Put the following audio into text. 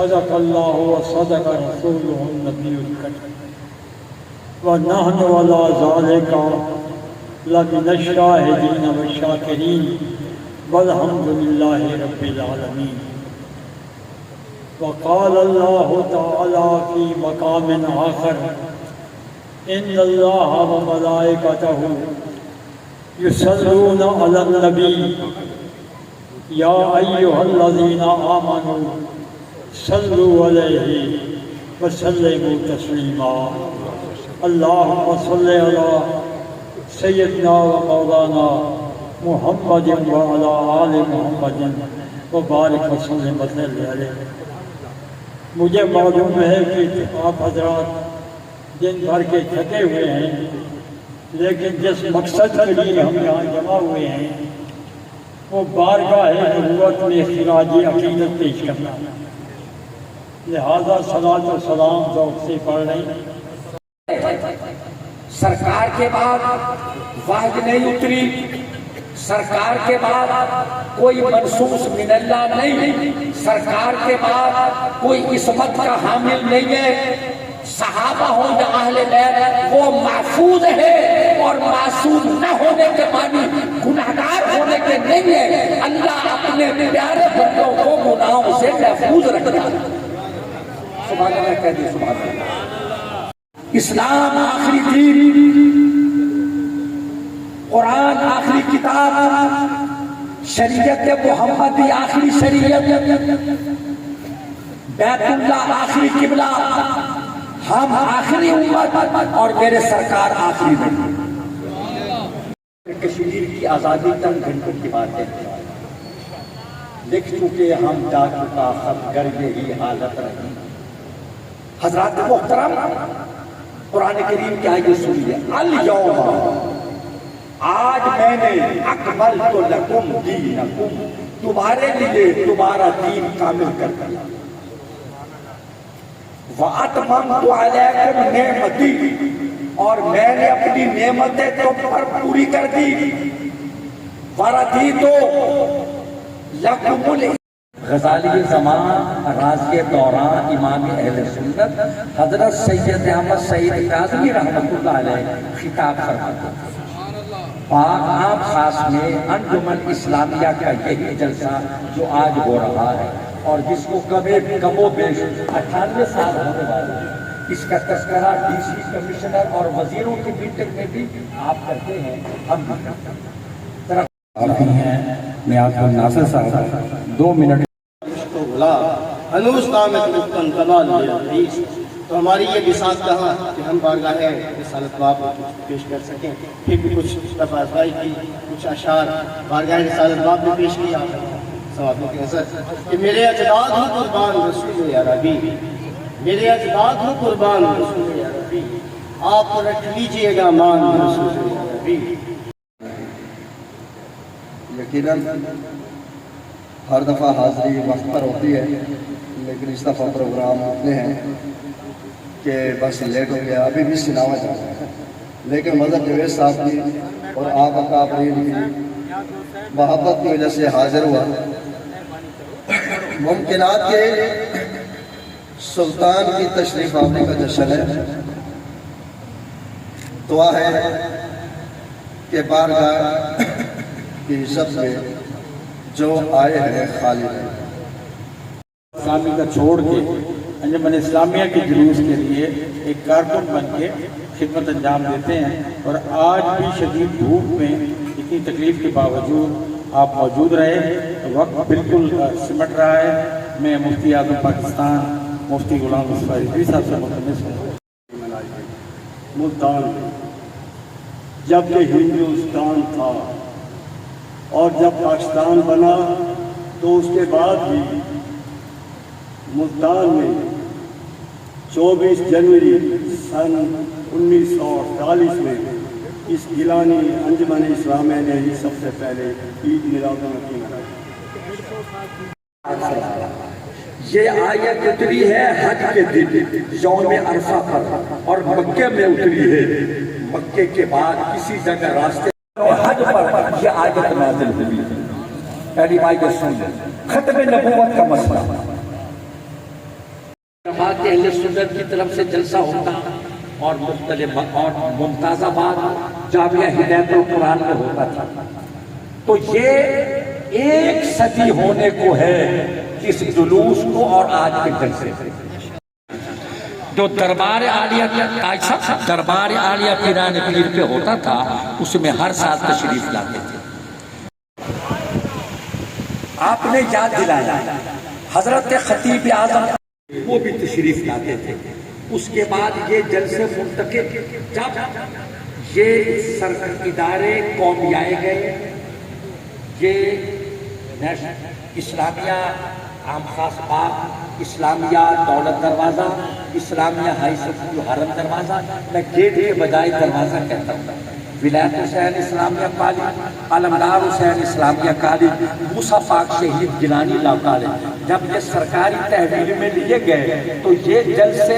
صدق اللہ وصدق رسولہ النبی الکریم ونحن علی ذلک لمن الشاہدین والشاکرین والحمد للہ رب العالمین. وقال اللہ تعالی فی مقام آخر ان اللہ وملائکتہ یصلون علی النبی یا ایھا الذین آمنوا صلوا علیہ وسلموا تسلیما. اللہم صل علی سیدنا و مولانا محمد وعلی آل محمد وبارک وسلم علیہ. مجھے معلوم ہے کہ آپ حضرات دن بھر کے تھکے ہوئے ہیں، لیکن جس مقصد کے لیے ہم یہاں جمع ہوئے ہیں وہ بارگاہ نبوت میں خراج عقیدت پیش کرنا، لہذا صلاۃ و سلام ذوق سے پڑھ رہے ہیں. سرکار کے بعد واحد نہیں اتری، سرکار کے بعد کوئی منصوص من اللہ نہیں، سرکار کے بعد کوئی عصمت کا حامل نہیں ہے. صحابہ ہو یا اہل بیت وہ محفوظ ہے، اور معصوم نہ ہونے کے معنی گناہگار ہونے کے نہیں ہے. اللہ اپنے پیارے بندوں کو گناہوں سے محفوظ رکھتا ہے. سبحان اللہ کہہ دیے سبحان اللہ. اسلام آخری دین، قرآن آخری کتاب، شریعت محمدی آخری شریعت، بیت اللہ آخری قبلہ، ہم آخری امت اور میرے سرکار آخری نبی. کشمیر کی آزادی تک گھنٹوں کی باتیں لکھ چکے ہم، جا چکا خط گر یہی حالت رہی. حضرات محترم، قرآن کریم کی آیت سنیے. الیوم، آج میں نے اکملت لکم دینکم، تمہارے لیے تمہارا دین کامل کر دیا. وَأَتْمَمْتُ عَلَيْكُمْ نِعْمَتِي، اور میں نے اپنی نعمتیں تم پر پوری کر دی. وَرَضِيتُ لَكُمُ الْإِسْلَامَ. غزالی زمان رازی دوران امام اہل سنت حضرت سید احمد سعید کاظمی رحمۃ اللہ علیہ خطاب فرماتے ہیں. پاک عام خاص میں انجمن اسلامیہ کا یہی جلسہ جو آج ہو رہا ہے، اور جس کو کم و بیش 98 سال ہونے والے ہیں، اس کا تذکرہ ڈی سی کمشنر اور وزیروں کی میٹنگ میں بھی آپ کرتے ہیں، ہم بھی کرتے ہیں. آپ ہیں نیاز الناصر صاحب 2 منٹ. تو ہماری یہ بساط کہاں کہ ہم بارگاہ رسالت باب پیش کر سکیں. پھر بھی کچھ تفاضائی کی، کچھ اشعار بارگاہ رسالت باب میں پیش کیا ثوابوں کی نظر کہ میرے اجداد ہوں قربان رسول عربی، میرے اجداد ہوں قربان رسول عربی، آپ رکھ لیجئے گا مان رسول عربی. یقیناً ہر دفعہ حاضری وقت پر ہوتی ہے، لیکن اس دفعہ پروگرام اتنے ہیں کہ بس لیٹ ہو گیا. ابھی بھی سناوا جا رہا ہے، لیکن مظہر جوید صاحب کی اور آپ اکابرین کی محبت کی وجہ سے حاضر ہوا. ممکنات کے سلطان کی تشریف آوری کا جشن ہے. دعا ہے کہ بارگاہ کی عزت میں جو آئے ہیں خالی ہیں. اسلامی کا چھوڑ کے انجمن اسلامیہ کے جلوس کے لیے ایک کارکن بن کے خدمت انجام دیتے ہیں، اور آج بھی شدید دھوپ میں اتنی تکلیف کے باوجود آپ موجود رہے. وقت بالکل سمٹ رہا ہے. میں مفتی اعظم پاکستان مفتی غلام مصطفیٰ رضوی صاحب سے ملتمس ہوں. ملتان جب کہ ہندوستان تھا اور جب پاکستان بنا تو اس کے بعد بھی ملتان میں 24 جنوری سن 1948 میں اس گیلانی انجمن اسلامیہ نے ہی سب سے پہلے عید میلاد النبی منائی. یہ آیت اتری ہے حج کے دن یوم عرفہ پر، اور مکے میں اتری ہے. مکے کے بعد کسی جگہ راستے حج پر یہ آیت نازل ہوئی ہے. پہلی آیت سن لیں. ختم نبوت کا مسئلہ آباد کے اہل سنت کی طرف سے جلسہ ہوتا اور مختلف اور ممتاز آباد جامعہ ہدایت القرآن میں ہوتا تھا. تو یہ 1 صدی ہونے کو ہے اس جلوس کو اور آج کے جلسے سے. جو دربار عالیہ پیران پیر پہ ہوتا تھا اس میں ہر سال تشریف لاتے تھے. آپ نے یاد دلایا حضرت خطیب اعظم وہ بھی تشریف لاتے تھے. اس کے بعد یہ جلسے منتقل جب یہ ادارے قومیائے گئے، یہ اسلامیہ عام خاص باغ، اسلامیہ دولت دروازہ، اسلامیہ ہائی سکول حرم دروازہ، میں گیٹ کے بجائے دروازہ کہتا ہوں. ولایت حسین اسلامیہ کالج، علمدار حسین اسلامیہ کالج، موسیٰ پاک شہید گیلانی لا کالج. جب یہ سرکاری تحویل میں لیے گئے تو یہ جلسے